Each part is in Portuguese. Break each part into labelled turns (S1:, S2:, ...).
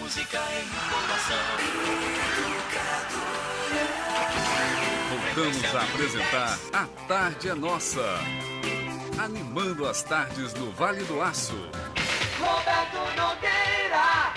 S1: música e informação.
S2: Voltamos a apresentar A Tarde é Nossa. Animando as tardes no Vale do Aço.
S1: Roberto Nogueira.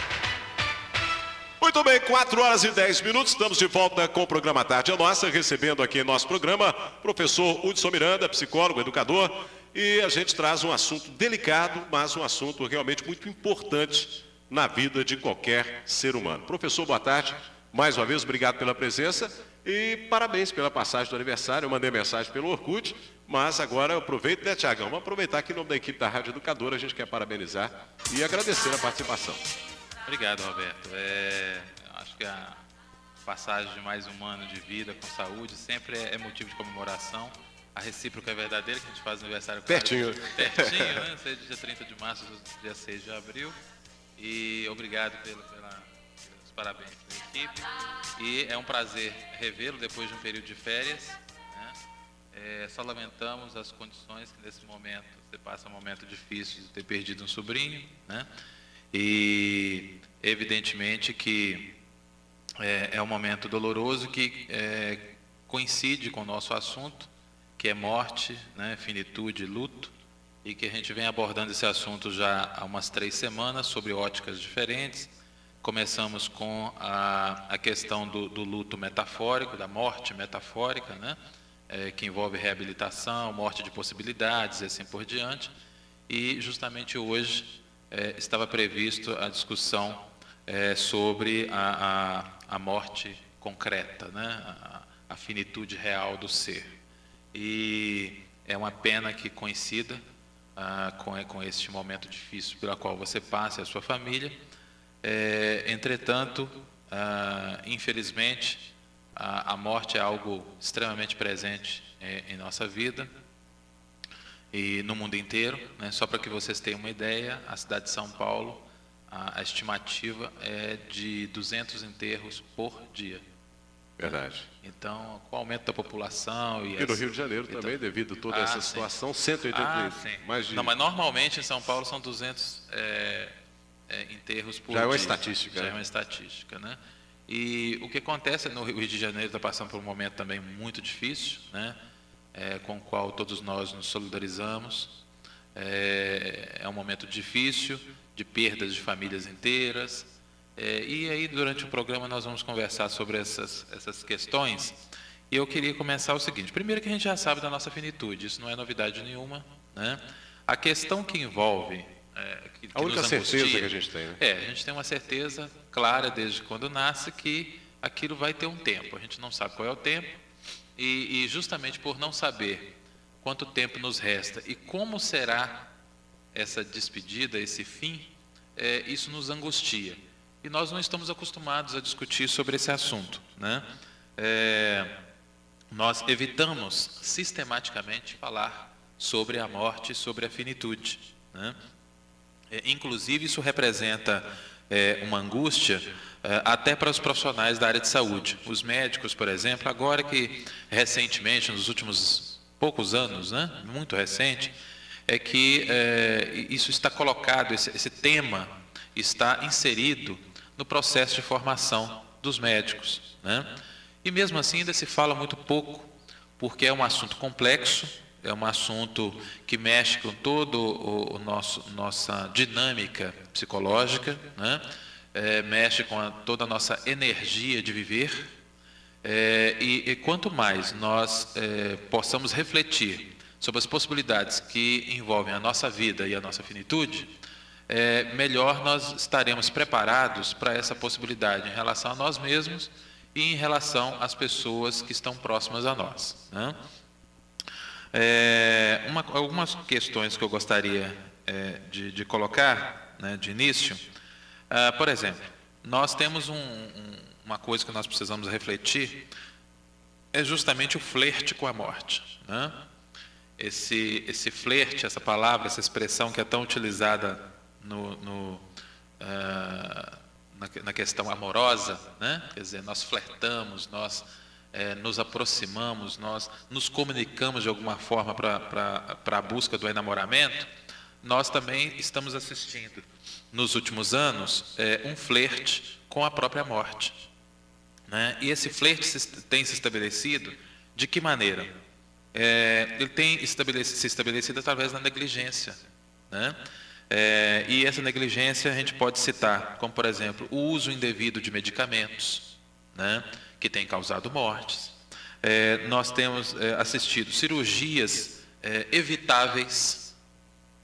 S3: Muito bem, 4 horas e 10 minutos, estamos de volta com o programa Tarde é Nossa, recebendo aqui em nosso programa professor Hudson Miranda, psicólogo, educador, e a gente traz um assunto delicado, mas um assunto realmente muito importante na vida de qualquer ser humano. Professor, boa tarde, mais uma vez, obrigado pela presença e parabéns pela passagem do aniversário. Eu mandei mensagem pelo Orkut, mas agora eu aproveito, né, Tiagão? Vamos aproveitar que em nome da equipe da Rádio Educadora a gente quer parabenizar e agradecer a participação.
S4: Obrigado, Roberto. Acho que a passagem de mais um ano de vida com saúde sempre é motivo de comemoração. A recíproca é verdadeira, que a gente faz aniversário
S3: pertinho,
S4: né? Seja dia 30 de março, dia 6 de abril. E obrigado pelos parabéns pela equipe. E é um prazer revê-lo depois de um período de férias, né? Só lamentamos as condições que nesse momento você passa um momento difícil de ter perdido um sobrinho, né? E evidentemente que é um momento doloroso que coincide com o nosso assunto, que é morte, né, finitude, luto, e que a gente vem abordando esse assunto já há umas 3 semanas, sobre óticas diferentes. Começamos com a questão do luto metafórico, da morte metafórica, né, que envolve reabilitação, morte de possibilidades e assim por diante. E justamente hoje estava previsto a discussão sobre a morte concreta, né? A finitude real do ser. E é uma pena que coincida com este momento difícil pela qual você passa e a sua família. Entretanto, infelizmente, a morte é algo extremamente presente em nossa vida e no mundo inteiro, né? Só para que vocês tenham uma ideia, a cidade de São Paulo, a estimativa é de 200 enterros por dia.
S3: Verdade.
S4: Então, com o aumento da população...
S3: E no Rio de Janeiro também, devido a toda essa situação, 180 mais de...
S4: Não, mas normalmente em São Paulo são 200 enterros por dia.
S3: Já é uma estatística.
S4: Já é uma estatística, né? E o que acontece no Rio de Janeiro está passando por um momento também muito difícil, né? Com o qual todos nós nos solidarizamos. É um momento difícil, de perdas de famílias inteiras. E aí, durante o programa, nós vamos conversar sobre essas questões. E eu queria começar o seguinte. Primeiro que a gente já sabe da nossa finitude, isso não é novidade nenhuma, né? A questão que envolve... que
S3: a única
S4: nos
S3: certeza
S4: angustia,
S3: que a gente tem, né?
S4: a gente tem uma certeza clara desde quando nasce que aquilo vai ter um tempo. A gente não sabe qual é o tempo. E justamente por não saber quanto tempo nos resta e como será essa despedida, esse fim, isso nos angustia. E nós não estamos acostumados a discutir sobre esse assunto, né? Nós evitamos sistematicamente falar sobre a morte, sobre a finitude, né? Inclusive, isso representa uma angústia até para os profissionais da área de saúde. Os médicos, por exemplo, agora que recentemente, nos últimos poucos anos, né, muito recente, é que isso está colocado, esse tema está inserido no processo de formação dos médicos, né? E mesmo assim ainda se fala muito pouco, porque é um assunto complexo, é um assunto que mexe com todo nossa dinâmica psicológica, né? Mexe com toda a nossa energia de viver, e quanto mais nós possamos refletir sobre as possibilidades que envolvem a nossa vida e a nossa finitude, melhor nós estaremos preparados para essa possibilidade em relação a nós mesmos e em relação às pessoas que estão próximas a nós, né? Algumas questões que eu gostaria de colocar, né, de início. Por exemplo, nós temos uma coisa que nós precisamos refletir, é justamente o flerte com a morte, né? Esse flerte, essa palavra, essa expressão que é tão utilizada na questão amorosa, né? Quer dizer, nós flertamos, nós nos aproximamos, nós nos comunicamos de alguma forma para a busca do enamoramento. nós também estamos assistindo, nos últimos anos, um flerte com a própria morte, né? E esse flerte tem se estabelecido de que maneira? Ele tem se estabelecido através da negligência, né? E essa negligência a gente pode citar, como por exemplo, o uso indevido de medicamentos, né, que tem causado mortes. Nós temos assistido cirurgias evitáveis,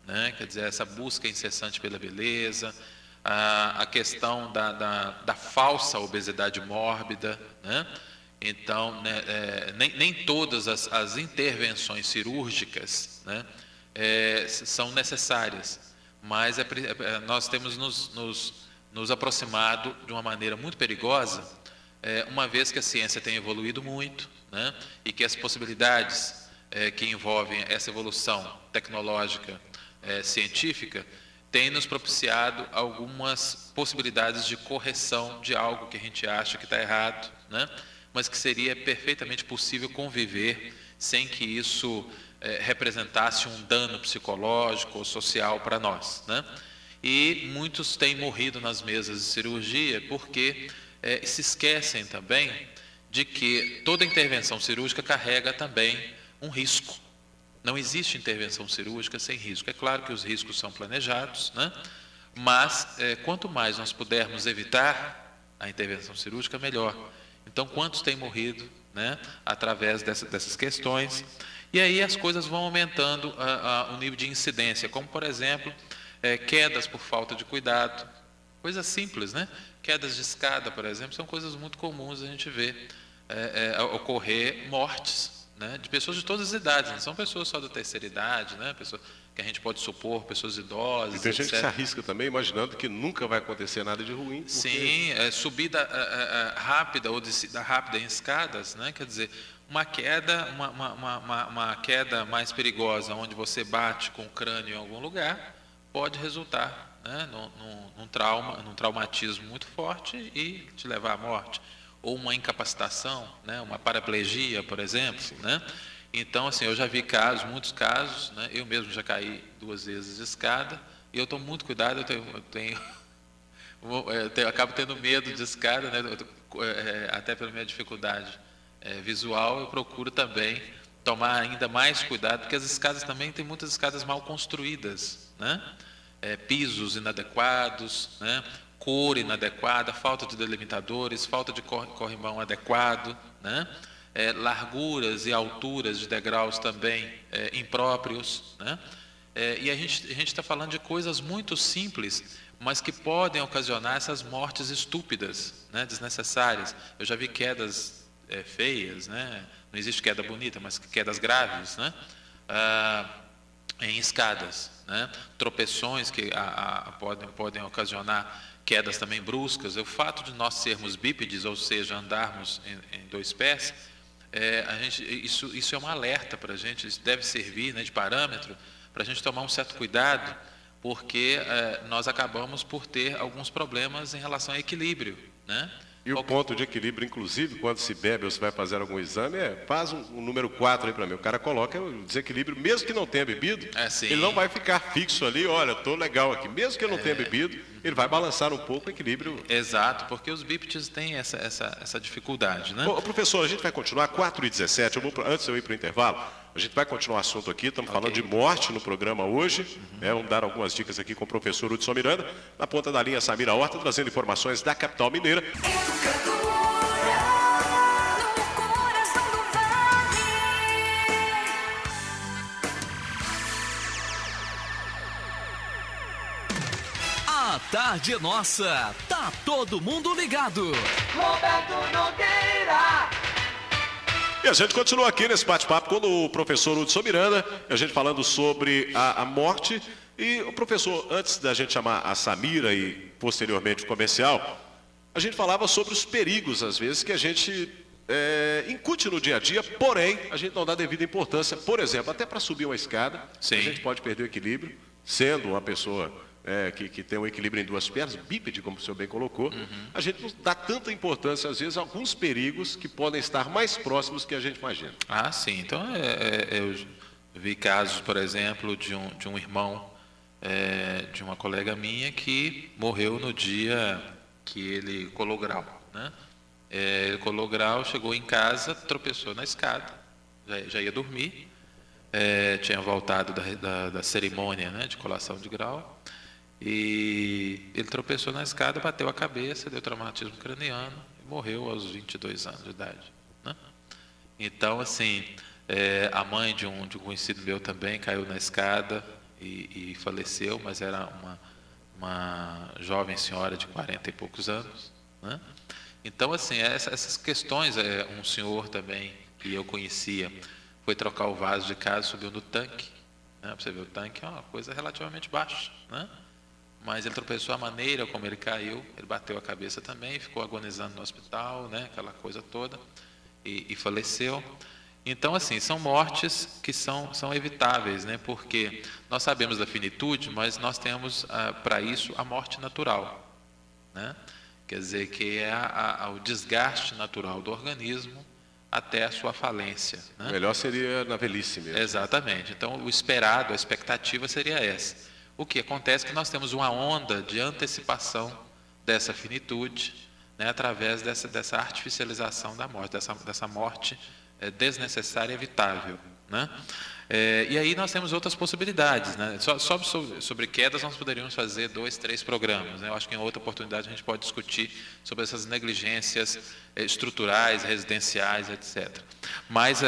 S4: né, quer dizer, essa busca incessante pela beleza, a questão da falsa obesidade mórbida, né? Então, né, nem todas as intervenções cirúrgicas, né, são necessárias. Mas nós temos nos aproximado de uma maneira muito perigosa, uma vez que a ciência tem evoluído muito, né, e que as possibilidades que envolvem essa evolução tecnológica, científica, têm nos propiciado algumas possibilidades de correção de algo que a gente acha que está errado, né, mas que seria perfeitamente possível conviver sem que isso representasse um dano psicológico ou social para nós, né? E muitos têm morrido nas mesas de cirurgia porque se esquecem também de que toda intervenção cirúrgica carrega também um risco. Não existe intervenção cirúrgica sem risco. É claro que os riscos são planejados, né? Mas quanto mais nós pudermos evitar a intervenção cirúrgica, melhor. Então, quantos têm morrido, né, através dessas questões? E aí as coisas vão aumentando o nível de incidência, como, por exemplo, quedas por falta de cuidado. Coisas simples, né? Quedas de escada, por exemplo, são coisas muito comuns a gente ver ocorrer mortes, né, de pessoas de todas as idades. Não são pessoas só da terceira idade, né? Pessoas que a gente pode supor, pessoas idosas,
S3: e tem gente
S4: etc.
S3: que se arrisca também, imaginando que nunca vai acontecer nada de ruim. Porque...
S4: Sim, subida rápida ou descida rápida em escadas, né? Quer dizer, uma queda mais perigosa, onde você bate com o crânio em algum lugar, pode resultar, né, num traumatismo muito forte e te levar à morte. Ou uma incapacitação, né, uma paraplegia, por exemplo, né? Então, assim, eu já vi muitos casos, né? Eu mesmo já caí 2 vezes de escada e eu tomo muito cuidado. Eu acabo tendo medo de escada, né? Até pela minha dificuldade visual, eu procuro também tomar ainda mais cuidado, porque as escadas também tem muitas escadas mal construídas, né? Pisos inadequados, né? Cor inadequada, falta de delimitadores, falta de corrimão adequado, né? Larguras e alturas de degraus também impróprios, né? E a gente está falando de coisas muito simples, mas que podem ocasionar essas mortes estúpidas, né? Desnecessárias. Eu já vi quedas feias, né? Não existe queda bonita, mas quedas graves, né? Em escadas, né? Tropeções que podem ocasionar quedas também bruscas. O fato de nós sermos bípedes, ou seja, andarmos em 2 pés, isso é um alerta para a gente, isso deve servir, né, de parâmetro para a gente tomar um certo cuidado, porque nós acabamos por ter alguns problemas em relação ao equilíbrio, né?
S3: E o ponto de equilíbrio, inclusive, quando se bebe ou se vai fazer algum exame, faz um número 4 aí para mim. O cara coloca o desequilíbrio, mesmo que não tenha bebido, ele não vai ficar fixo ali, olha, estou legal aqui. Mesmo que ele não tenha bebido, ele vai balançar um pouco o equilíbrio.
S4: Exato, porque os bípedes têm essa dificuldade, né?
S3: Ô, professor, a gente vai continuar, 4h17, antes de eu ir para o intervalo, a gente vai continuar o assunto aqui, estamos falando de morte no programa hoje, vamos dar algumas dicas aqui com o professor Hudson Miranda, na ponta da linha Samira Horta, trazendo informações da capital mineira.
S2: A tarde é nossa, tá todo mundo ligado.
S1: Roberto Nogueira.
S3: E a gente continua aqui nesse bate-papo com o professor Hudson Miranda, a gente falando sobre a morte. E o professor, antes da gente chamar a Samira e posteriormente o comercial, a gente falava sobre os perigos, às vezes, que a gente incute no dia a dia, porém, a gente não dá devida importância. Por exemplo, até para subir uma escada, a gente pode perder o equilíbrio, sendo uma pessoa que tem um equilíbrio em 2 pernas, bípede, como o senhor bem colocou, a gente não dá tanta importância, às vezes, a alguns perigos que podem estar mais próximos que a gente imagina.
S4: Ah, sim. Então, eu vi casos, por exemplo, de um irmão de uma colega minha que morreu no dia que ele colou grau, né? Ele colou grau, chegou em casa, tropeçou na escada, já ia dormir, tinha voltado da cerimônia, né, de colação de grau, e ele tropeçou na escada, bateu a cabeça, deu traumatismo craniano e morreu aos 22 anos de idade, né? Então, assim, a mãe de um conhecido meu também caiu na escada e faleceu, mas era uma jovem senhora de 40 e poucos anos, né? Então, assim, essas questões, um senhor também que eu conhecia foi trocar o vaso de casa, subiu no tanque, né? Para você ver, o tanque é uma coisa relativamente baixa, né? Mas ele tropeçou, a maneira como ele caiu, ele bateu a cabeça também, ficou agonizando no hospital, né? Aquela coisa toda, e faleceu. Então, assim, são mortes que são evitáveis, né? Porque nós sabemos da finitude, mas nós temos para isso a morte natural, né? Quer dizer, que é o desgaste natural do organismo até a sua falência, né?
S3: Melhor seria na velhice mesmo.
S4: Exatamente. Então, o esperado, a expectativa seria essa. O que acontece é que nós temos uma onda de antecipação dessa finitude, né, através dessa artificialização da morte, dessa morte desnecessária e evitável, né? E aí nós temos outras possibilidades, né? Sobre quedas nós poderíamos fazer 2, 3 programas, né? Eu acho que em outra oportunidade a gente pode discutir sobre essas negligências estruturais, residenciais, etc. Mas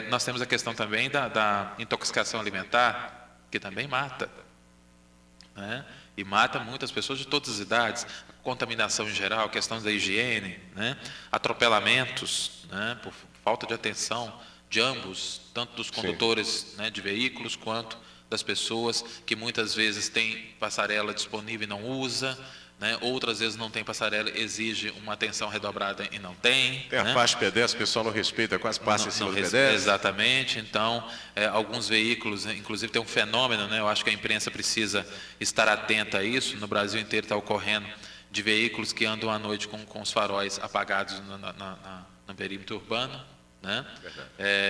S4: nós temos a questão também da intoxicação alimentar, que também mata, né? E mata muitas pessoas de todas as idades. Contaminação em geral, questões da higiene, né? Atropelamentos, né? Por falta de atenção de ambos, tanto dos condutores, né, de veículos, quanto das pessoas que muitas vezes têm passarela disponível e não usa, né? Outras vezes não tem passarela, exige uma atenção redobrada e não tem.
S3: Tem a faixa pedestre, o pessoal não respeita, quase passa em cima do pedestre.
S4: Exatamente. Então, alguns veículos, inclusive tem um fenômeno, né? Eu acho que a imprensa precisa estar atenta a isso. No Brasil inteiro está ocorrendo de veículos que andam à noite com os faróis apagados no perímetro urbano, né?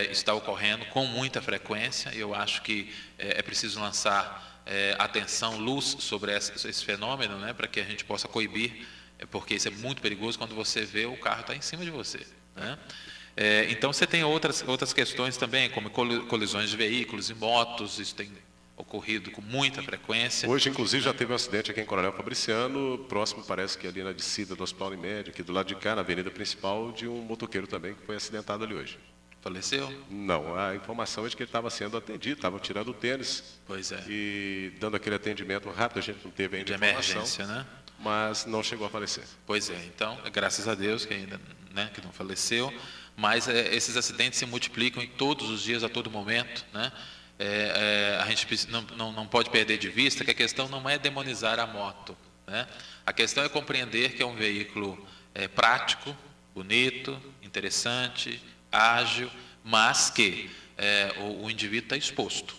S4: Está ocorrendo com muita frequência. Eu acho que é preciso lançar atenção, luz sobre esse fenômeno, né? Para que a gente possa coibir, porque isso é muito perigoso quando você vê o carro está em cima de você, né? Então você tem outras questões também, como colisões de veículos e motos. Isso tem ocorrido com muita frequência.
S3: Hoje, inclusive, já teve um acidente aqui em Coronel Fabriciano, próximo, parece que ali na descida do Hospital Unimed, aqui do lado de cá, na avenida principal, de um motoqueiro também que foi acidentado ali hoje.
S4: Faleceu?
S3: Não, a informação é de que ele estava sendo atendido, estava tirando o tênis.
S4: Pois é.
S3: E dando aquele atendimento rápido, a gente não teve ainda
S4: de emergência, né?
S3: Mas não chegou a falecer.
S4: Pois é, então, graças a Deus que ainda, né, que não faleceu, mas esses acidentes se multiplicam em todos os dias, a todo momento, né? A gente não pode perder de vista que a questão não é demonizar a moto, né? A questão é compreender que é um veículo prático, bonito, interessante, ágil, mas que o indivíduo está exposto,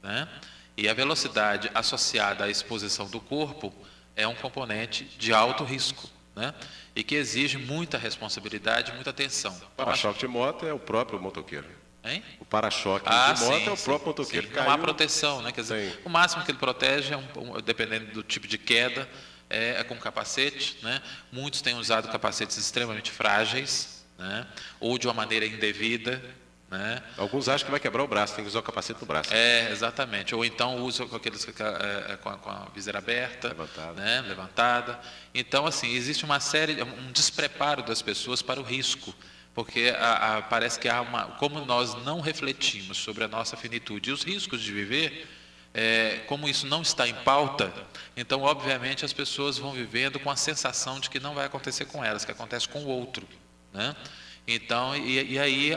S4: né? E a velocidade associada à exposição do corpo é um componente de alto risco, né? E que exige muita responsabilidade, muita atenção.
S3: O para-choque de moto é o próprio motoqueiro.
S4: Hein?
S3: O para-choque de moto
S4: sim,
S3: é o próprio motoqueiro.
S4: Não há proteção, né? Quer dizer,
S3: Sim.
S4: o máximo que ele protege, dependendo do tipo de queda, é com capacete, né? Muitos têm usado capacetes extremamente frágeis, né? Ou de uma maneira indevida, né?
S3: Alguns acham que vai quebrar o braço, tem que usar o capacete no braço.
S4: Exatamente. Ou então usa com a viseira aberta,
S3: Levantada.
S4: né? Levantada. Então, assim, existe um despreparo das pessoas para o risco. Porque parece que como nós não refletimos sobre a nossa finitude e os riscos de viver, como isso não está em pauta, então, obviamente, as pessoas vão vivendo com a sensação de que não vai acontecer com elas, que acontece com o outro, né? Então, e aí,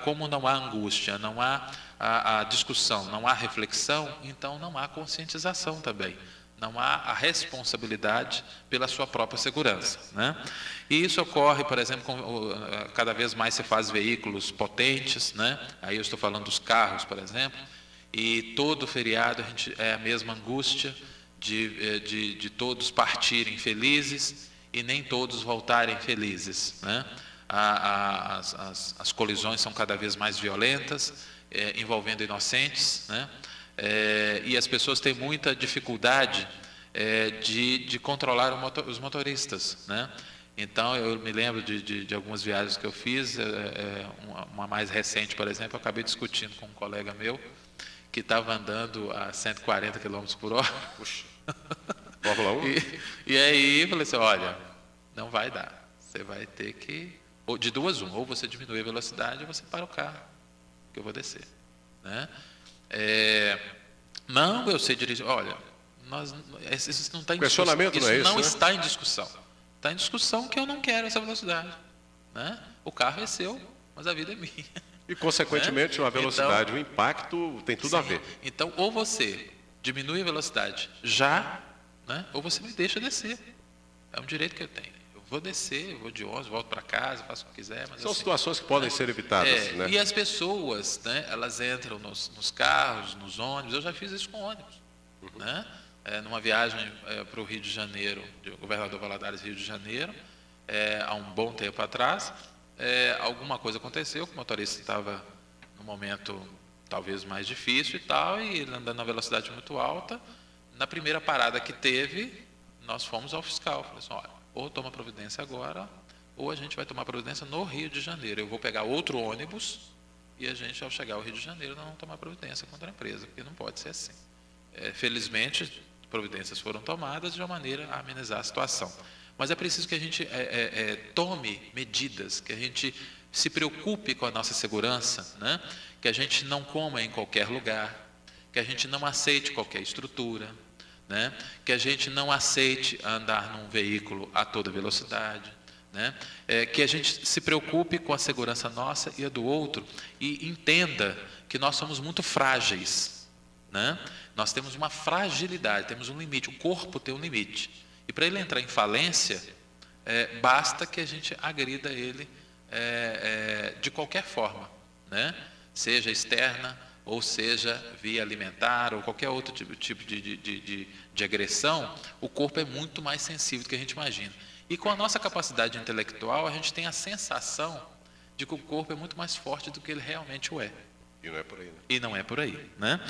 S4: como não há angústia, não há a discussão, não há reflexão, então não há conscientização também. Não há a responsabilidade pela sua própria segurança, né? E isso ocorre, por exemplo, cada vez mais se faz veículos potentes, né? Aí eu estou falando dos carros, por exemplo, e todo feriado é a mesma angústia de todos partirem felizes e nem todos voltarem felizes, né? As colisões são cada vez mais violentas, envolvendo inocentes, né? E as pessoas têm muita dificuldade de controlar os motoristas, né? Então, eu me lembro de algumas viagens que eu fiz, uma mais recente, por exemplo, eu acabei discutindo com um colega meu que estava andando a 140 km por hora.
S3: Puxa. Fórmula 1?
S4: E aí eu falei assim, olha, não vai dar. Você vai ter que, ou de duas uma, ou você diminui a velocidade ou você para o carro, que eu vou descer, né? Não, eu sei dirigir. Olha, isso não está em discussão.
S3: Questionamento não é isso,
S4: não
S3: né?
S4: está em discussão. Está em discussão que eu não quero essa velocidade, né? O carro é seu, mas a vida é minha.
S3: E, consequentemente, uma velocidade, o impacto tem tudo a ver.
S4: Então, ou você diminui a velocidade já, né? Ou você me deixa descer. É um direito que eu tenho. Eu vou descer, eu vou de ônibus, volto para casa, faço o que quiser. Mas
S3: São
S4: assim,
S3: situações que podem ser evitadas, né?
S4: E as pessoas, né? Elas entram nos carros, nos ônibus. Eu já fiz isso com ônibus, né? Numa viagem para o Rio de Janeiro, de Governador Valadares, Rio de Janeiro, há um bom tempo atrás, alguma coisa aconteceu, que o motorista estava num momento talvez mais difícil e tal, e ele andando na velocidade muito alta. Na primeira parada que teve, nós fomos ao fiscal. Falei assim, olha, ou toma providência agora, ou a gente vai tomar providência no Rio de Janeiro. Eu vou pegar outro ônibus e a gente, ao chegar ao Rio de Janeiro, não vamos tomar providência contra a empresa, porque não pode ser assim. Felizmente, providências foram tomadas de uma maneira a amenizar a situação. Mas é preciso que a gente tome medidas, que a gente se preocupe com a nossa segurança, né? Que a gente não coma em qualquer lugar, que a gente não aceite qualquer estrutura, né? Que a gente não aceite andar num veículo a toda velocidade, né? Que a gente se preocupe com a segurança nossa e a do outro e entenda que nós somos muito frágeis, né? Nós temos uma fragilidade, temos um limite, o corpo tem um limite. E para ele entrar em falência, basta que a gente agrida ele de qualquer forma, né? Seja externa, ou seja via alimentar, ou qualquer outro tipo de agressão, o corpo é muito mais sensível do que a gente imagina. E com a nossa capacidade intelectual, a gente tem a sensação de que o corpo é muito mais forte do que ele realmente o é.
S3: E não é por aí, né?
S4: E não é por aí, né?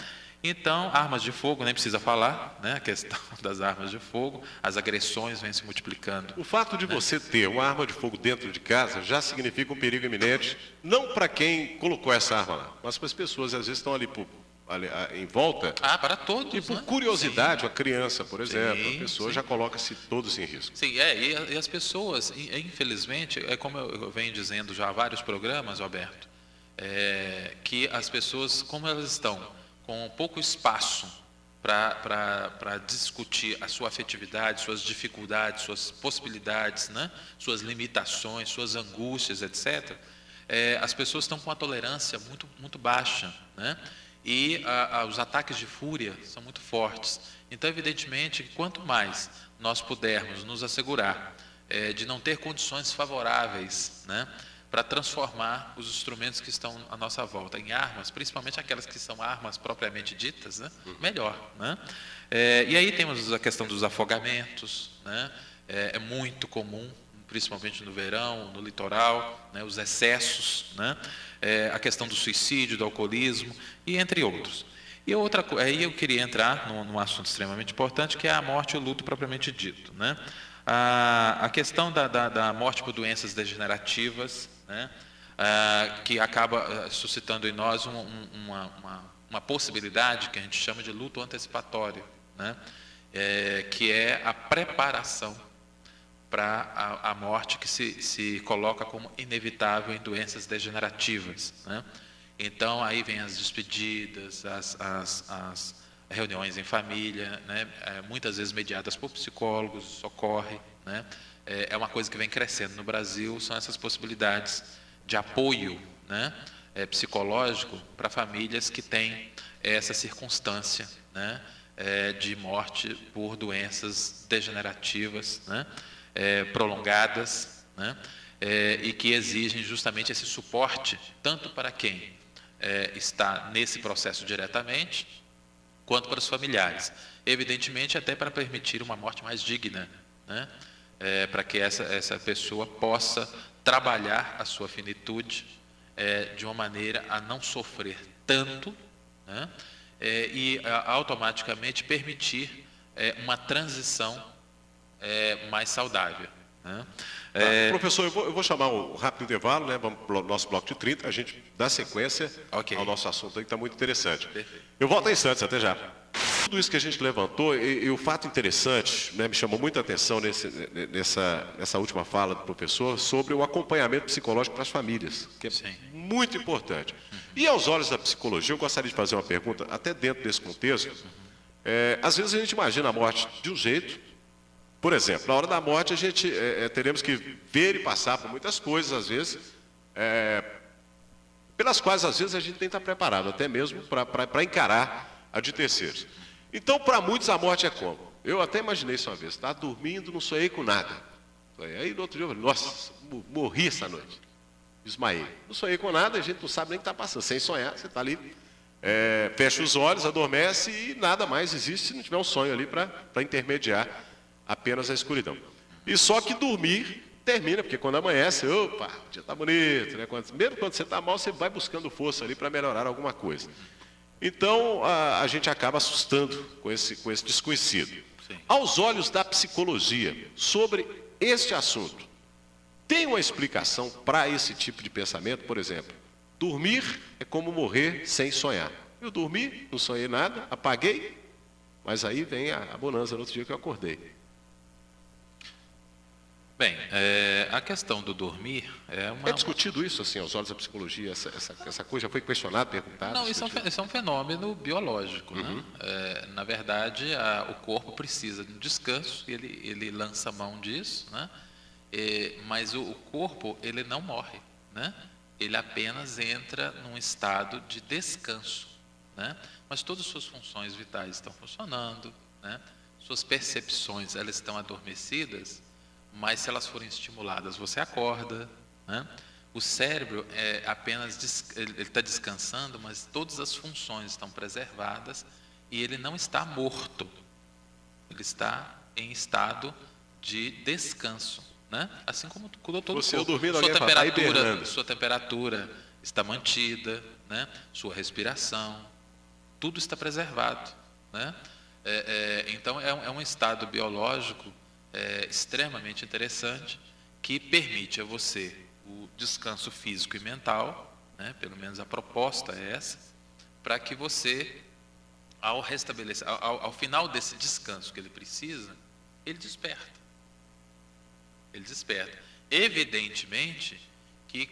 S4: Então, armas de fogo, nem precisa falar, né? A questão das armas de fogo, as agressões vêm se multiplicando.
S3: O fato de você ter uma arma de fogo dentro de casa já significa um perigo iminente, não para quem colocou essa arma lá, mas para as pessoas às vezes estão ali em volta.
S4: Para todos.
S3: E por
S4: né?
S3: curiosidade,
S4: Sim.
S3: a criança, por exemplo,
S4: Sim,
S3: a pessoa
S4: sim.
S3: já coloca-se todos em risco.
S4: Sim, e as pessoas, infelizmente, como eu venho dizendo já há vários programas, Roberto, que as pessoas, como elas estão com pouco espaço para discutir a sua afetividade, suas dificuldades, suas possibilidades, né? Suas limitações, suas angústias, etc., as pessoas estão com uma tolerância muito, muito baixa, né? E os ataques de fúria são muito fortes. Então, evidentemente, quanto mais nós pudermos nos assegurar de não ter condições favoráveis, né, para transformar os instrumentos que estão à nossa volta em armas, principalmente aquelas que são armas propriamente ditas, né, melhor, né? E aí temos a questão dos afogamentos, né? É muito comum, principalmente no verão, no litoral, né, os excessos, né? A questão do suicídio, do alcoolismo, e entre outros. E aí eu queria entrar num assunto extremamente importante, que é a morte e o luto propriamente dito, né? A questão da morte por doenças degenerativas, né? Que acaba suscitando em nós uma possibilidade que a gente chama de luto antecipatório, né? Que é a preparação para a morte que se coloca como inevitável em doenças degenerativas, né? Então, aí vem as despedidas, as reuniões em família, né? Muitas vezes mediadas por psicólogos, socorre, né? É uma coisa que vem crescendo no Brasil, são essas possibilidades de apoio, né? Psicológico para famílias que têm essa circunstância, né? De morte por doenças degenerativas, né? Prolongadas, né? E que exigem justamente esse suporte, tanto para quem está nesse processo diretamente, quanto para os familiares. Evidentemente, até para permitir uma morte mais digna, né? Para que essa pessoa possa trabalhar a sua finitude de uma maneira a não sofrer tanto, né? e automaticamente permitir uma transição mais saudável, né?
S3: Tá, professor, eu vou chamar um rápido intervalo, né? Vamos para o nosso bloco de 30, a gente dá sequência ao nosso assunto aí, que está muito interessante.
S4: Perfeito.
S3: Eu volto em instantes, até já. Tudo isso que a gente levantou, e o fato interessante, né, me chamou muita atenção nessa última fala do professor, sobre o acompanhamento psicológico para as famílias, que é muito importante. E aos olhos da psicologia, eu gostaria de fazer uma pergunta, até dentro desse contexto. Às vezes a gente imagina a morte de um jeito. Por exemplo, na hora da morte a gente teremos que ver e passar por muitas coisas, às vezes, pelas quais às vezes a gente tem que estar preparado, até mesmo para encarar a de terceiros. Então, para muitos a morte é como? Eu até imaginei isso uma vez, estava dormindo, não sonhei com nada. Aí no outro dia eu falei, nossa, morri essa noite, desmaiei. Não sonhei com nada, a gente não sabe nem o que está passando. Sem sonhar, você está ali, fecha os olhos, adormece e nada mais existe se não tiver um sonho ali para intermediar apenas a escuridão. E só que dormir termina, porque quando amanhece, opa, o dia está bonito, né? Mesmo quando você está mal, você vai buscando força ali para melhorar alguma coisa. Então, a gente acaba assustando com esse desconhecido.
S4: Sim.
S3: Aos olhos da psicologia, sobre este assunto, tem uma explicação para esse tipo de pensamento? Por exemplo, dormir é como morrer sem sonhar. Eu dormi, não sonhei nada, apaguei, mas aí vem a bonança no outro dia que eu acordei.
S4: Bem, a questão do dormir é uma...
S3: É discutido isso, assim, aos olhos da psicologia? Essa coisa já foi questionada, perguntada?
S4: Não, isso é um fenômeno biológico, né? Na verdade, o corpo precisa de um descanso, ele lança mão disso, né? Mas o corpo, ele não morre, né? Ele apenas entra num estado de descanso, né? Mas todas as suas funções vitais estão funcionando, né? Suas percepções, elas estão adormecidas, mas se elas forem estimuladas, você acorda, né? O cérebro ele está descansando, mas todas as funções estão preservadas e ele não está morto. Ele está em estado de descanso, né? Assim como todo
S3: você
S4: o corpo.
S3: dormindo,
S4: Sua temperatura está mantida, né? Sua respiração, tudo está preservado, né? Então é um estado biológico extremamente interessante, que permite a você o descanso físico e mental, né? Pelo menos a proposta é essa, para que você, ao restabelecer, ao final desse descanso que ele precisa, ele desperta. Ele desperta. Evidentemente que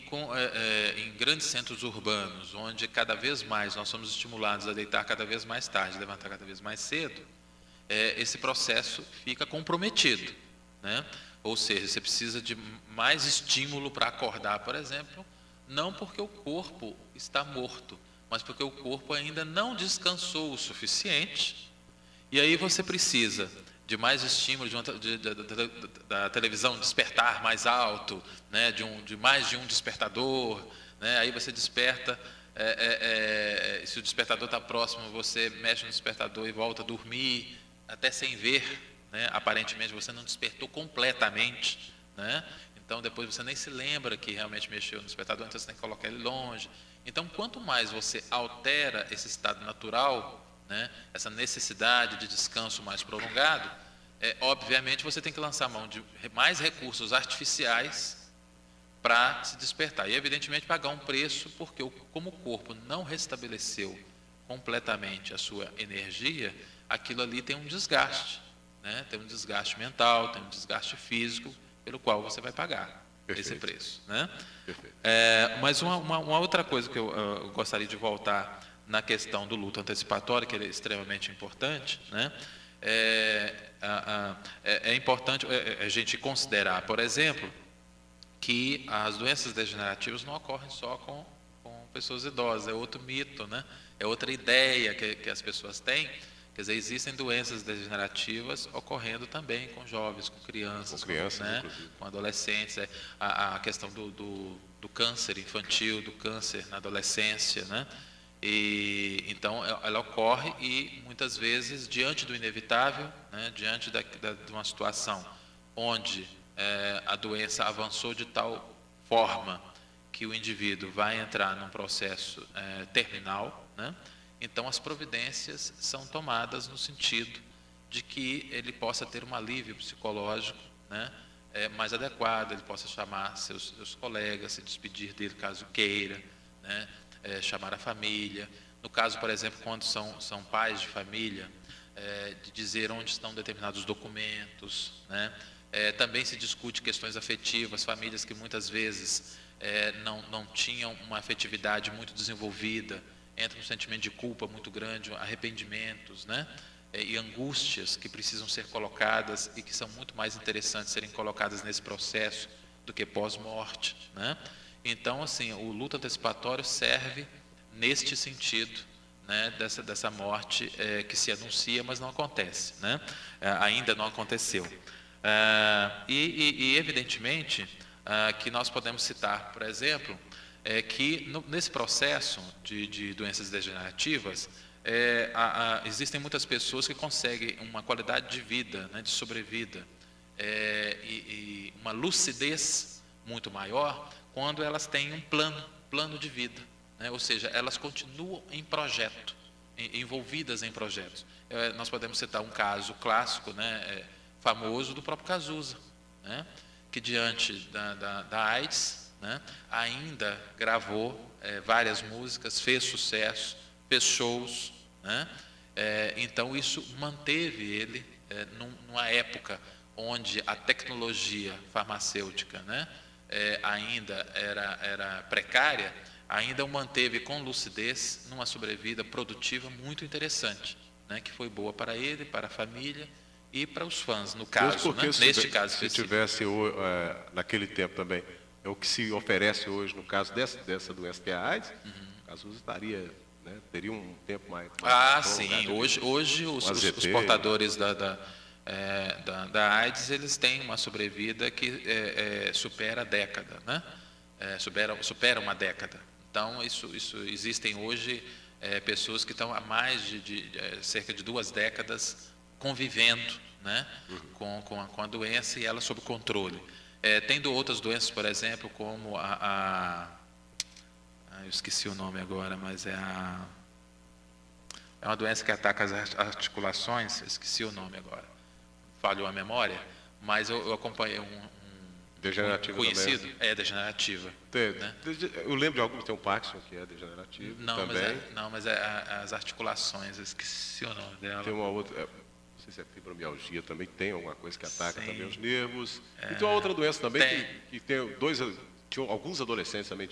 S4: em grandes centros urbanos, onde cada vez mais nós somos estimulados a deitar cada vez mais tarde, levantar cada vez mais cedo, esse processo fica comprometido, né? Ou seja, você precisa de mais estímulo para acordar, por exemplo, não porque o corpo está morto, mas porque o corpo ainda não descansou o suficiente, e aí você precisa de mais estímulo, da televisão despertar mais alto, né? de mais de um despertador, né? Aí você desperta, se o despertador está próximo, você mexe no despertador e volta a dormir, até sem ver, né? Aparentemente você não despertou completamente, né? Então depois você nem se lembra que realmente mexeu no despertador, então você tem que colocar ele longe. Então quanto mais você altera esse estado natural, né? Essa necessidade de descanso mais prolongado, obviamente você tem que lançar mão de mais recursos artificiais para se despertar. E evidentemente pagar um preço, porque como o corpo não restabeleceu completamente a sua energia, aquilo ali tem um desgaste, né? Tem um desgaste mental, tem um desgaste físico, pelo qual você vai pagar esse preço, né? Mas uma outra coisa que eu gostaria de voltar na questão do luto antecipatório, que ele é extremamente importante, né? É importante a gente considerar, por exemplo, que as doenças degenerativas não ocorrem só com pessoas idosas, é outro mito, né? É outra ideia que as pessoas têm. Quer dizer, existem doenças degenerativas ocorrendo também com jovens, com crianças, né? Com adolescentes. A questão do câncer infantil, do câncer na adolescência, né? E então ela ocorre e muitas vezes diante do inevitável, né? Diante de uma situação onde a doença avançou de tal forma que o indivíduo vai entrar num processo terminal, né? Então, as providências são tomadas no sentido de que ele possa ter um alívio psicológico, né, mais adequado, ele possa chamar seus colegas, se despedir dele caso queira, né, chamar a família. No caso, por exemplo, quando são pais de família, de dizer onde estão determinados documentos, né. Também se discute questões afetivas, famílias que muitas vezes não tinham uma afetividade muito desenvolvida, entra um sentimento de culpa muito grande, arrependimentos, né, e angústias que precisam ser colocadas e que são muito mais interessantes serem colocadas nesse processo do que pós-morte, né? Então, assim, o luto antecipatório serve neste sentido, né, dessa morte que se anuncia, mas não acontece, né? Ainda não aconteceu. E evidentemente, que nós podemos citar, por exemplo, que nesse processo de doenças degenerativas, existem muitas pessoas que conseguem uma qualidade de vida, né, de sobrevida, e uma lucidez muito maior quando elas têm um plano de vida, né, ou seja, elas continuam em projeto, envolvidas em projetos. Nós podemos citar um caso clássico, né, famoso do próprio Cazuza, né, que diante da AIDS, né, ainda gravou várias músicas, fez sucesso, fez shows, né? Então isso manteve ele numa época onde a tecnologia farmacêutica, né, ainda era precária, ainda o manteve com lucidez numa sobrevida produtiva muito interessante, né, que foi boa para ele, para a família e para os fãs, no caso, né, neste caso
S3: se
S4: específico.
S3: tivesse naquele tempo também, é o que se oferece hoje no caso dessa doença que é a AIDS, Cazuza estaria, né, teria um tempo mais
S4: sim, hoje os portadores da AIDS, eles têm uma sobrevida que supera a década, né? Supera uma década. Então, isso existem hoje pessoas que estão há mais de cerca de 2 décadas convivendo, né, com a doença e ela sob controle. Tendo outras doenças, por exemplo, como eu esqueci o nome agora, mas é uma doença que ataca as articulações, eu esqueci o nome agora, falhou a memória, mas eu acompanhei
S3: degenerativa
S4: conhecido,
S3: também.
S4: Degenerativa.
S3: Né? Eu lembro de algum que tem um Parkinson que é degenerativo também.
S4: Mas as articulações, eu esqueci o nome dela.
S3: Tem uma outra, não sei se é fibromialgia, também tem alguma coisa que ataca também os nervos. E tem uma outra doença também que tem alguns adolescentes também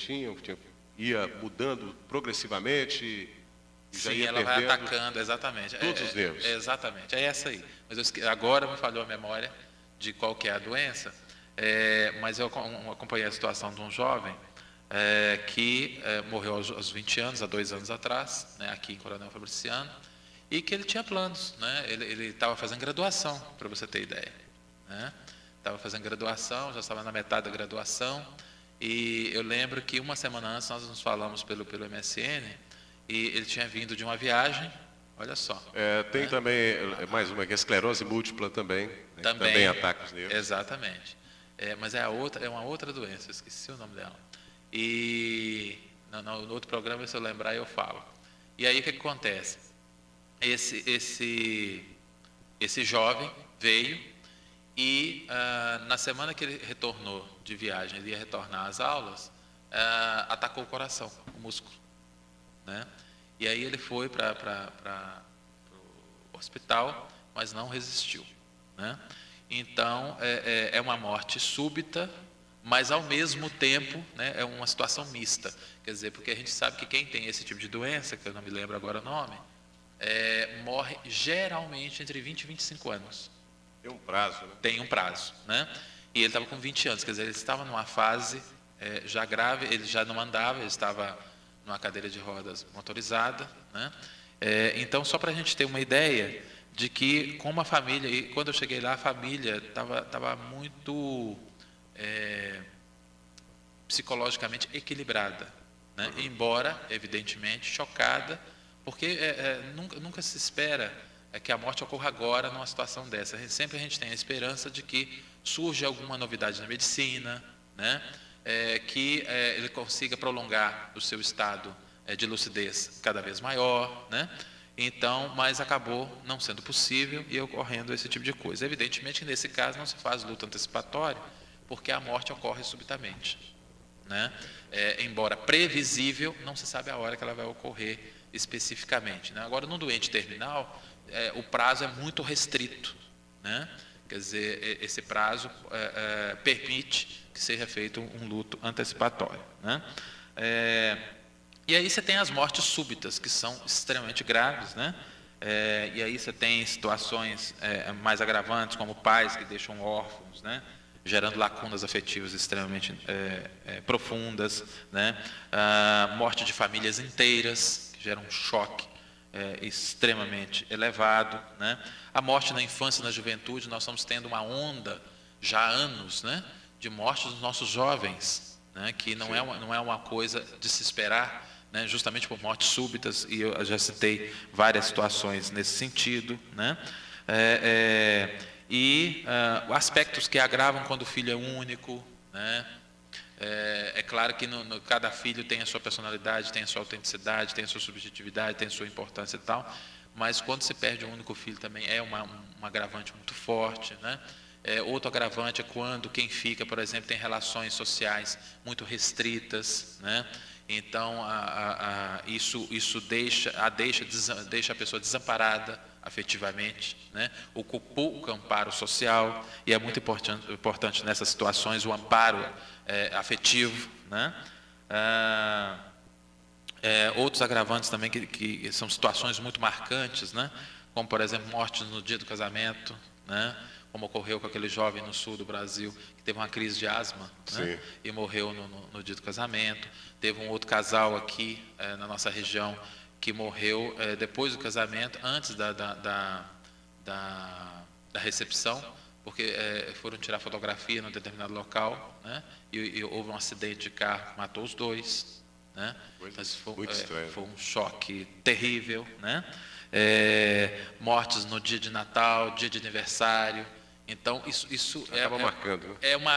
S3: ia mudando progressivamente e já ia
S4: ela
S3: perdendo
S4: vai atacando, exatamente.
S3: Todos os nervos.
S4: Exatamente, é essa aí. Mas agora me falhou a memória de qual que é a doença, mas eu acompanhei a situação de um jovem que morreu aos 20 anos, há 2 anos atrás, né, aqui em Coronel Fabriciano, e que ele tinha planos, né? Ele estava fazendo graduação, para você ter ideia, né? Estava fazendo graduação, já estava na metade da graduação, e eu lembro que uma semana antes nós nos falamos pelo MSN, e ele tinha vindo de uma viagem, olha só.
S3: Tem também mais uma que é esclerose múltipla também, né, também ataca os nervos.
S4: Exatamente. Mas é uma outra doença, eu esqueci o nome dela. E no outro programa, se eu lembrar, eu falo. E aí o que acontece? Esse jovem veio e na semana que ele retornou de viagem, ele ia retornar às aulas, atacou o coração, o músculo, né? E aí ele foi para o hospital, mas não resistiu, né? Então é uma morte súbita, mas ao mesmo tempo, né, é uma situação mista, quer dizer, porque a gente sabe que quem tem esse tipo de doença, que eu não me lembro agora o nome, morre geralmente entre 20 e 25 anos.
S3: Tem um prazo, né?
S4: Tem um prazo, né? E ele estava com 20 anos, quer dizer, ele estava numa fase já grave, ele já não andava, ele estava numa cadeira de rodas motorizada, né? Então, só para a gente ter uma ideia de que, como a família, e quando eu cheguei lá, a família estava muito psicologicamente equilibrada, né? Embora, evidentemente, chocada, porque nunca se espera que a morte ocorra agora numa situação dessa. Sempre a gente tem a esperança de que surja alguma novidade na medicina, né? Que ele consiga prolongar o seu estado de lucidez cada vez maior, né? Então, mas acabou não sendo possível e ocorrendo esse tipo de coisa. Evidentemente que nesse caso não se faz luto antecipatório, porque a morte ocorre subitamente, né? Embora previsível, não se sabe a hora que ela vai ocorrer especificamente, né? Agora, no doente terminal, o prazo é muito restrito, né? Quer dizer, esse prazo permite que seja feito um luto antecipatório, né? E aí você tem as mortes súbitas, que são extremamente graves, né? E aí você tem situações mais agravantes, como pais que deixam órfãos, né? Gerando lacunas afetivas extremamente profundas, né? Morte de famílias inteiras, que geram um choque extremamente elevado, né? A morte na infância e na juventude, nós estamos tendo uma onda já há anos, né? De morte dos nossos jovens, né? Que não é uma coisa de se esperar, né? Justamente por mortes súbitas, e eu já citei várias situações nesse sentido, né? Aspectos que agravam quando o filho é único, né? É claro que cada filho tem a sua personalidade, tem a sua autenticidade, tem a sua subjetividade, tem a sua importância e tal, mas quando se perde um único filho também é um agravante muito forte, né? Outro agravante é quando quem fica, por exemplo, tem relações sociais muito restritas, né? Então, isso deixa a pessoa desamparada afetivamente, né? Ocupou o amparo social, e é muito importante nessas situações o amparo afetivo, né? Outros agravantes também que são situações muito marcantes, né? Como, por exemplo, mortes no dia do casamento, né? Como ocorreu com aquele jovem no sul do Brasil que teve uma crise de asma, né? E morreu no dia do casamento. Teve um outro casal aqui na nossa região que morreu depois do casamento, antes da recepção, porque foram tirar fotografia num determinado local, né? E houve um acidente de carro que matou os dois, né? Mas foi um choque terrível, né? Mortes no dia de Natal, dia de aniversário. Então, isso
S3: marcando.
S4: É um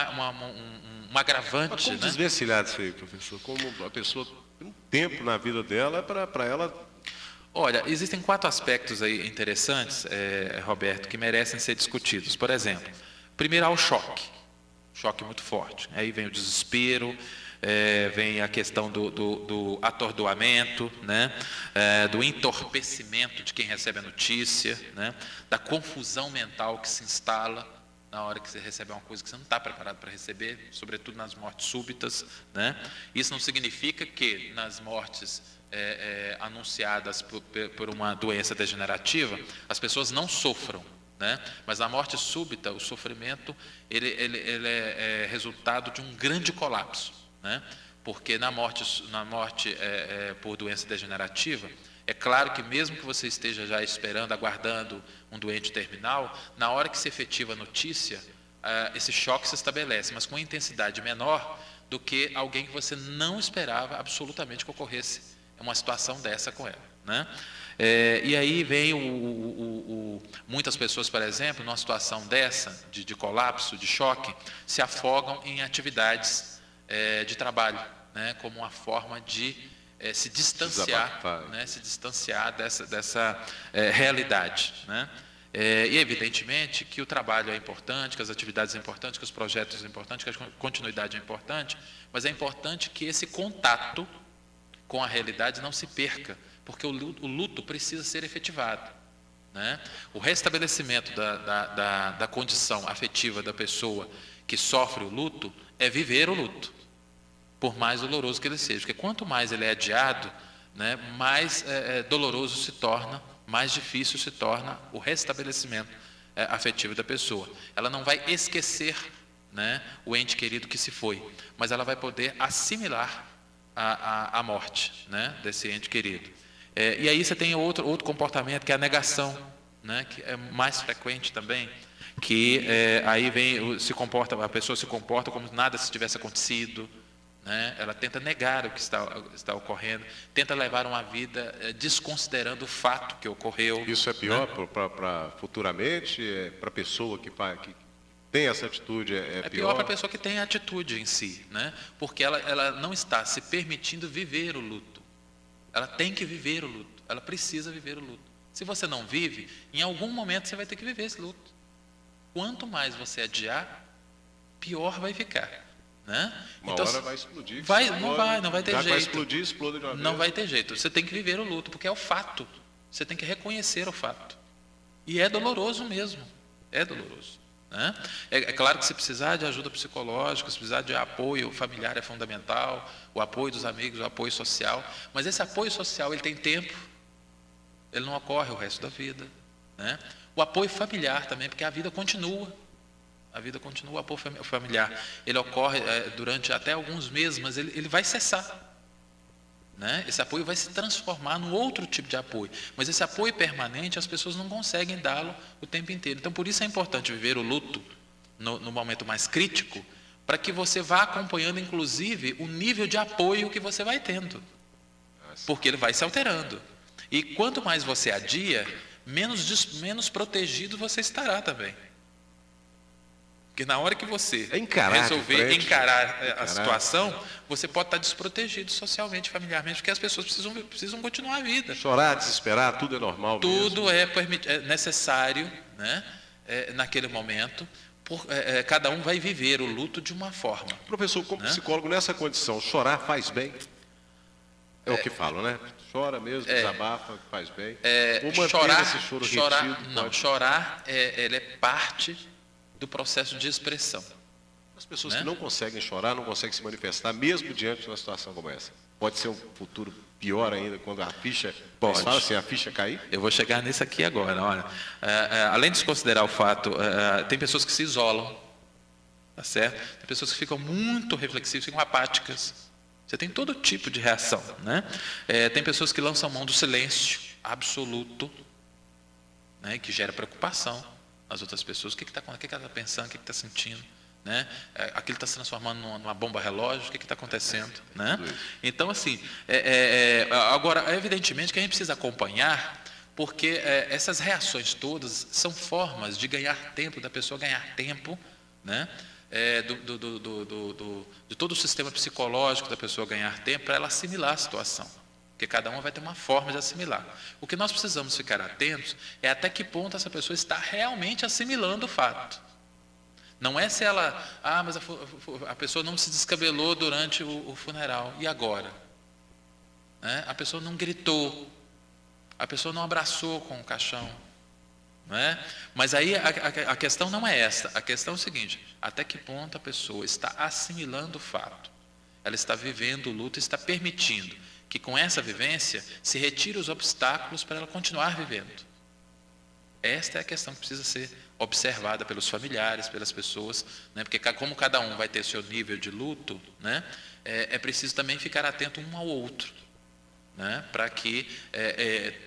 S4: agravante.
S3: Mas como desvencilhar disso aí, professor? Como a pessoa tem um tempo na vida dela para ela...
S4: Olha, existem 4 aspectos aí interessantes, Roberto, que merecem ser discutidos. Por exemplo, primeiro há o choque muito forte. Aí vem o desespero, vem a questão do atordoamento, né? Do entorpecimento de quem recebe a notícia, né? Da confusão mental que se instala na hora que você recebe uma coisa que você não está preparado para receber, sobretudo nas mortes súbitas, né? Isso não significa que nas mortes anunciadas por uma doença degenerativa as pessoas não sofram, né? Mas na morte súbita o sofrimento ele é resultado de um grande colapso, né? Porque na morte por doença degenerativa, é claro que mesmo que você esteja já esperando, aguardando um doente terminal, na hora que se efetiva a notícia, esse choque se estabelece, mas com intensidade menor do que alguém que você não esperava absolutamente que ocorresse uma situação dessa com ela, né? E aí vem muitas pessoas, por exemplo, numa situação dessa, de colapso, de choque, se afogam em atividades de trabalho, né? Como uma forma de se distanciar, né? Se distanciar dessa realidade, né? E evidentemente que o trabalho é importante, que as atividades são importantes, que os projetos são importantes, que a continuidade é importante, mas é importante que esse contato com a realidade não se perca, porque o luto precisa ser efetivado, né? O restabelecimento da condição afetiva da pessoa que sofre o luto é viver o luto, por mais doloroso que ele seja, porque quanto mais ele é adiado, né, mais doloroso se torna, mais difícil se torna o restabelecimento afetivo da pessoa. Ela não vai esquecer, né, o ente querido que se foi, mas ela vai poder assimilar a morte, né, desse ente querido. E aí você tem outro comportamento, que é a negação, né, que é mais frequente também, que aí a pessoa se comporta como se nada tivesse acontecido, né? Ela tenta negar o que está ocorrendo, tenta levar uma vida desconsiderando o fato que ocorreu.
S3: Isso é pior, né? Para futuramente, para a pessoa que tem essa atitude, é
S4: pior para a pessoa que tem a atitude em si, né? Porque ela não está se permitindo viver o luto, Ela tem que viver o luto, ela precisa viver o luto. Se você não vive, em algum momento você vai ter que viver esse luto. Quanto mais você adiar, pior vai ficar, né?
S3: Uma
S4: então,
S3: hora vai explodir.
S4: Não vai ter
S3: já
S4: jeito.
S3: vai explodir, explode de uma vez.
S4: Não vai ter jeito. Você tem que viver o luto, porque é o fato. Você tem que reconhecer o fato. E é doloroso mesmo. É doloroso, né? É claro que se precisar de ajuda psicológica, se precisar de apoio familiar é fundamental, o apoio dos amigos, o apoio social. Mas esse apoio social, ele tem tempo. Ele não ocorre o resto da vida, né? O apoio familiar também, porque a vida continua. A vida continua, o apoio familiar. Ele ocorre durante até alguns meses, mas ele vai cessar, né? Esse apoio vai se transformar num outro tipo de apoio. Mas esse apoio permanente, as pessoas não conseguem dá-lo o tempo inteiro. Então, por isso é importante viver o luto no momento mais crítico, para que você vá acompanhando, inclusive, o nível de apoio que você vai tendo. Porque ele vai se alterando. E quanto mais você adia, menos protegido você estará também. Porque na hora que você resolver encarar a situação, você pode estar desprotegido socialmente, familiarmente, porque as pessoas precisam continuar a vida.
S3: Chorar, desesperar, tudo é normal
S4: tudo
S3: mesmo.
S4: É necessário, né? Naquele momento. Cada um vai viver o luto de uma forma.
S3: Professor, como psicólogo, nessa condição, chorar faz bem? É o que falam, né? Chora mesmo, desabafa, faz bem. Ou manter esse choro retido?
S4: Não, chorar ele é parte do processo de expressão.
S3: As pessoas que não conseguem chorar, não conseguem se manifestar, mesmo diante de uma situação como essa. Pode ser um futuro pior ainda, quando a ficha...
S4: Pode.
S3: Fala assim, a ficha cair?
S4: Eu vou chegar nisso aqui agora. Olha, além de desconsiderar o fato, tem pessoas que se isolam, tá certo? Tem pessoas que ficam muito reflexivas, ficam apáticas. Você tem todo tipo de reação, né? Tem pessoas que lançam mão do silêncio absoluto, né? Que gera preocupação nas outras pessoas. O que ela está pensando, o que está sentindo, né? Aquilo está se transformando numa bomba relógio, o que está acontecendo, né? Então, assim, agora, evidentemente que a gente precisa acompanhar, porque essas reações todas são formas de ganhar tempo, da pessoa ganhar tempo, né? De todo o sistema psicológico da pessoa ganhar tempo para ela assimilar a situação. Porque cada uma vai ter uma forma de assimilar. O que nós precisamos ficar atentos é até que ponto essa pessoa está realmente assimilando o fato. Não é se ela... mas a pessoa não se descabelou durante o funeral. E agora? Né? A pessoa não gritou. A pessoa não abraçou com o caixão. Não é? Mas aí a questão não é essa. A questão é o seguinte: até que ponto a pessoa está assimilando o fato? Ela está vivendo o luto e está permitindo que com essa vivência se retire os obstáculos para ela continuar vivendo. Esta é a questão que precisa ser observada pelos familiares, pelas pessoas, né? Porque como cada um vai ter seu nível de luto, né? É preciso também ficar atento um ao outro, né? Para que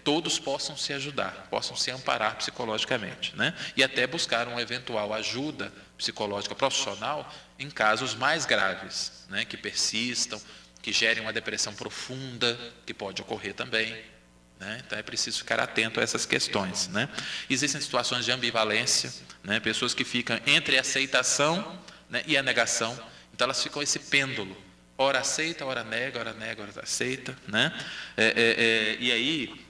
S4: todos possam se ajudar, possam se amparar psicologicamente, né? E até buscar uma eventual ajuda psicológica profissional em casos mais graves, né? Que persistam, que gerem uma depressão profunda, que pode ocorrer também, né? Então é preciso ficar atento a essas questões, né? Existem situações de ambivalência, né? Pessoas que ficam entre a aceitação, né, e a negação. Então elas ficam esse pêndulo, ora aceita, ora nega, ora aceita, né? E aí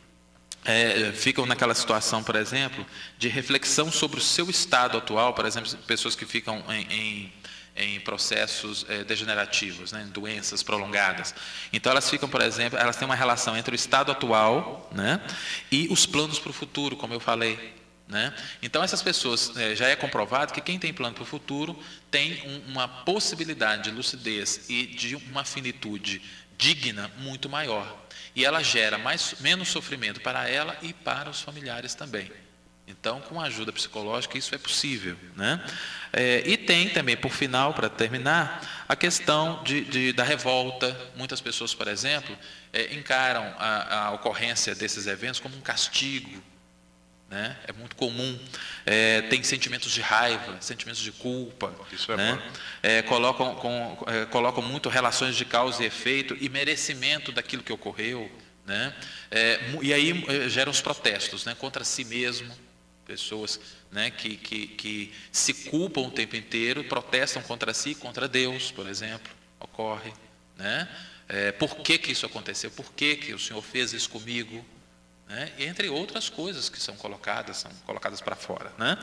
S4: ficam naquela situação, por exemplo, de reflexão sobre o seu estado atual. Por exemplo, pessoas que ficam em processos degenerativos, né, em doenças prolongadas. Então elas ficam, por exemplo, elas têm uma relação entre o estado atual, né, e os planos para o futuro, como eu falei, né? Então essas pessoas, já é comprovado que quem tem plano para o futuro tem uma possibilidade de lucidez e de uma finitude digna muito maior. E ela gera menos sofrimento para ela e para os familiares também. Então, com a ajuda psicológica, isso é possível, né? E tem também, por final, para terminar, a questão da revolta. Muitas pessoas, por exemplo, encaram a ocorrência desses eventos como um castigo, né? É muito comum. Tem sentimentos de raiva, sentimentos de culpa.
S3: Isso é
S4: né? Colocam muito relações de causa e efeito e merecimento daquilo que ocorreu, né? E aí geram os protestos, né, contra si mesmo. Pessoas, né, que se culpam o tempo inteiro, protestam contra si, contra Deus, por exemplo, ocorre, né? por que isso aconteceu, por que o senhor fez isso comigo, né? E entre outras coisas que são colocadas para fora, né?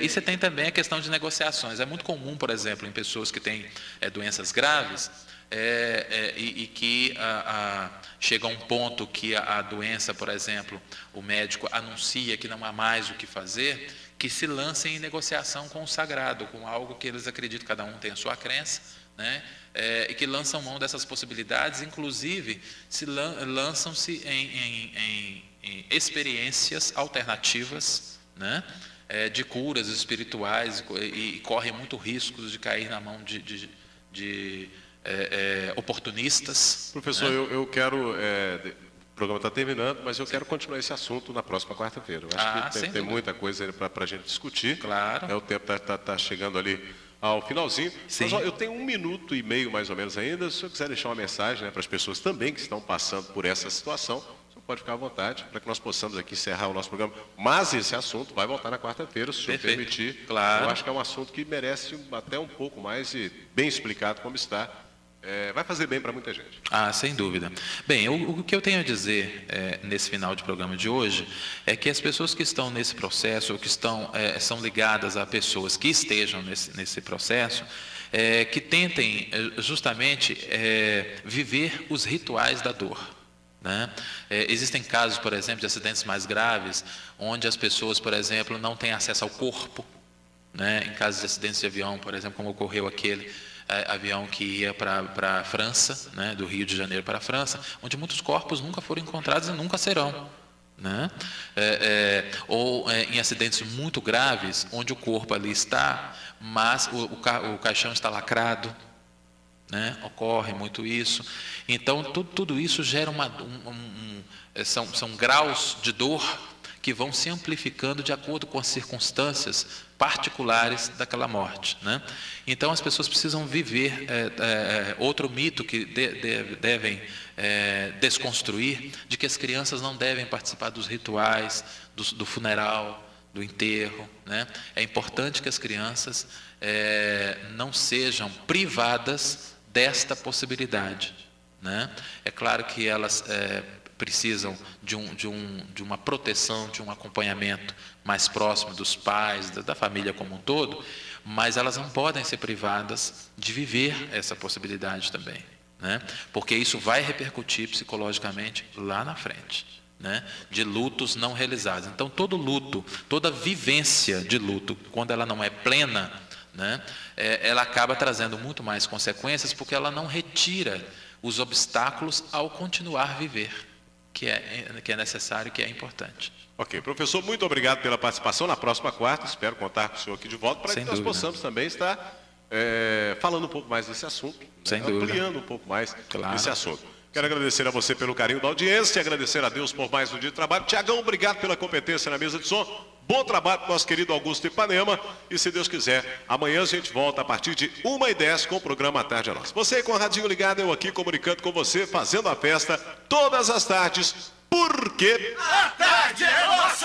S4: E você tem também a questão de negociações. É muito comum, por exemplo, em pessoas que têm doenças graves, e que chega a um ponto que a doença, por exemplo, o médico anuncia que não há mais o que fazer, que se lancem em negociação com o sagrado, com algo que eles acreditam, cada um tem a sua crença, né? E que lançam mão dessas possibilidades, inclusive lançam-se em experiências alternativas, né? De curas espirituais, e correm muito riscos de cair na mão de oportunistas.
S3: Professor, né? eu quero... o programa está terminando, mas eu quero continuar esse assunto na próxima quarta-feira. Eu acho que tem muita coisa para a gente discutir.
S4: Claro.
S3: O tempo está chegando ali ao finalzinho.
S4: Sim.
S3: Mas, eu tenho 1 minuto e meio, mais ou menos, ainda. Se o senhor quiser deixar uma mensagem, né, para as pessoas também que estão passando por essa situação, o senhor pode ficar à vontade, para que nós possamos aqui encerrar o nosso programa. Mas esse assunto vai voltar na quarta-feira, se o senhor permitir.
S4: Claro.
S3: Eu acho que é um assunto que merece até um pouco mais e bem explicado como está. Vai fazer bem para muita gente.
S4: Sem dúvida. Bem, o que eu tenho a dizer nesse final de programa de hoje é que as pessoas que estão nesse processo, ou que são ligadas a pessoas que estejam nesse processo, que tentem justamente viver os rituais da dor, né? Existem casos, por exemplo, de acidentes mais graves, onde as pessoas, por exemplo, não têm acesso ao corpo, né? Em casos de acidentes de avião, por exemplo, como ocorreu aquele avião que ia para a França, né, do Rio de Janeiro para a França, onde muitos corpos nunca foram encontrados e nunca serão, né? Ou em acidentes muito graves, onde o corpo ali está, mas o caixão está lacrado, né? Ocorre muito isso. Então, tudo isso gera são graus de dor que vão se amplificando de acordo com as circunstâncias particulares daquela morte, né? Então as pessoas precisam viver outro mito que devem desconstruir, de que as crianças não devem participar dos rituais, do funeral, do enterro, né? É importante que as crianças não sejam privadas desta possibilidade, né? É claro que elas precisam de uma proteção, de um acompanhamento mais próximo dos pais, da família como um todo, mas elas não podem ser privadas de viver essa possibilidade também, né? Porque isso vai repercutir psicologicamente lá na frente, né? De lutos não realizados. Então, todo luto, toda vivência de luto, quando ela não é plena, né, ela acaba trazendo muito mais consequências, porque ela não retira os obstáculos ao continuar a viver, que é necessário, que é importante.
S3: Ok, professor, muito obrigado pela participação. Na próxima quarta, espero contar com o senhor aqui de volta, para que nós possamos também estar falando um pouco mais desse assunto,
S4: sem dúvida,
S3: ampliando um pouco mais esse assunto. Quero
S4: Sim.
S3: agradecer a você pelo carinho da audiência, agradecer a Deus por mais um dia de trabalho. Tiagão, obrigado pela competência na mesa de som. Bom trabalho para o nosso querido Augusto Ipanema. E se Deus quiser, amanhã a gente volta a partir de 1h10 com o programa A Tarde é Nossa. Você com o radinho ligado, eu aqui comunicando com você, fazendo a festa todas as tardes, porque
S1: A tarde é nossa!